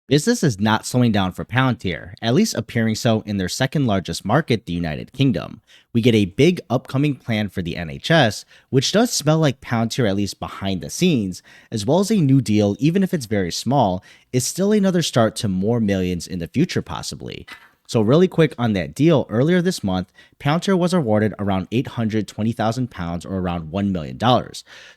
Business is not slowing down for Palantir, at least appearing so in their second largest market, the United Kingdom. We get a big upcoming plan for the NHS, which does smell like Palantir, at least behind the scenes, as well as a new deal, even if it's very small, is still another start to more millions in the future, possibly. So, really quick on that deal, earlier this month, Palantir was awarded around £820,000 or around $1 million.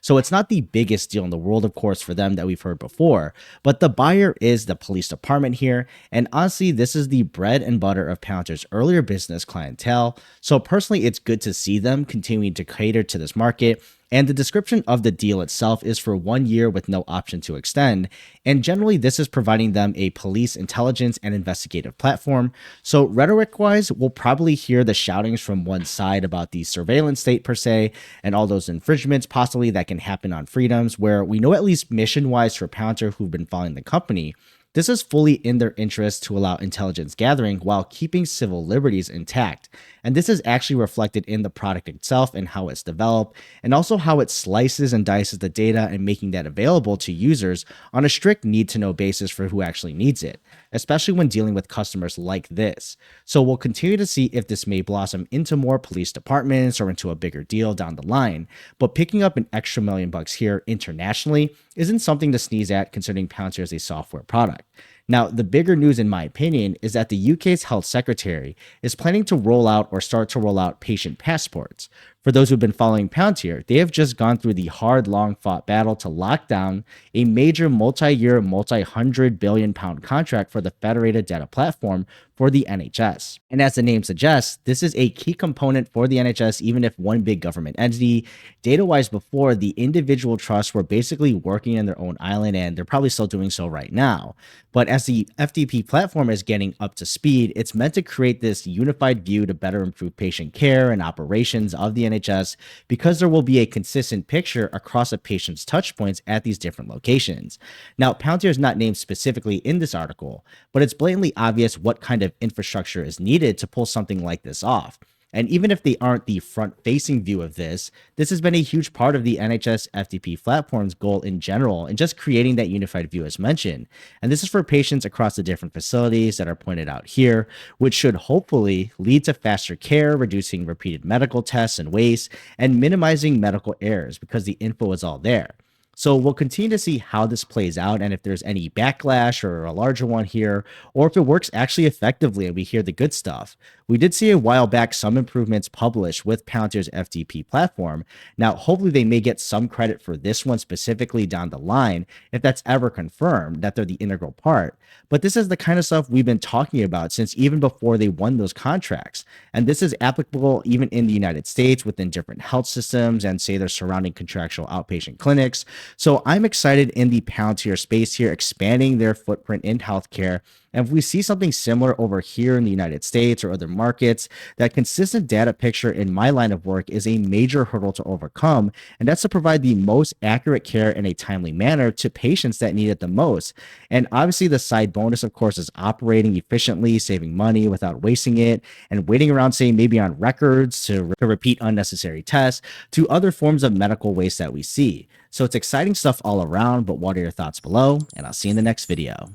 So, it's not the biggest deal in the world, of course, for them that we've heard before, but the buyer is the police department here. And honestly, this is the bread and butter of Palantir's earlier business clientele. So, personally, it's good to see them continuing to cater to this market. And the description of the deal itself is for 1 year with no option to extend. And generally, this is providing them a police intelligence and investigative platform. So, rhetoric wise, we'll probably hear the shoutings from one side about the surveillance state per se, and all those infringements possibly that can happen on freedoms, where we know, at least mission wise for Palantir who've been following the company, this is fully in their interest to allow intelligence gathering while keeping civil liberties intact. And this is actually reflected in the product itself and how it's developed, and also how it slices and dices the data and making that available to users on a strict need to know basis for who actually needs it, especially when dealing with customers like this. So we'll continue to see if this may blossom into more police departments or into a bigger deal down the line. But picking up an extra $1 million here internationally isn't something to sneeze at, considering Palantir is a software product. Now, the bigger news, in my opinion, is that the UK's health secretary is planning to roll out or start to roll out patient passports. For those who've been following Palantir, they have just gone through the hard, long fought battle to lock down a major multi-year, multi-hundred billion pound contract for the federated data platform for the NHS. And as the name suggests, this is a key component for the NHS, even if one big government entity. Data-wise, before, the individual trusts were basically working in their own island, and they're probably still doing so right now. But as the FDP platform is getting up to speed, it's meant to create this unified view to better improve patient care and operations of the NHS, because there will be a consistent picture across a patient's touch points at these different locations. Now, Palantir is not named specifically in this article, but it's blatantly obvious what kind of infrastructure is needed to pull something like this off. And even if they aren't the front-facing view of this, this has been a huge part of the NHS FDP platform's goal in general, and just creating that unified view as mentioned. And this is for patients across the different facilities that are pointed out here, which should hopefully lead to faster care, reducing repeated medical tests and waste, and minimizing medical errors because the info is all there. So we'll continue to see how this plays out, and if there's any backlash or a larger one here, or if it works actually effectively and we hear the good stuff. We did see a while back some improvements published with Palantir's FTP platform. Now, hopefully they may get some credit for this one specifically down the line, if that's ever confirmed that they're the integral part. But this is the kind of stuff we've been talking about since even before they won those contracts. And this is applicable even in the United States within different health systems and, say, their surrounding contractual outpatient clinics. So I'm excited in the Palantir space here, expanding their footprint in healthcare. And if we see something similar over here in the United States or other markets, that consistent data picture in my line of work is a major hurdle to overcome. And that's to provide the most accurate care in a timely manner to patients that need it the most. And obviously, the side bonus, of course, is operating efficiently, saving money without wasting it, and waiting around, say, maybe on records to repeat unnecessary tests, to other forms of medical waste that we see. So it's exciting stuff all around, but what are your thoughts below? And I'll see you in the next video.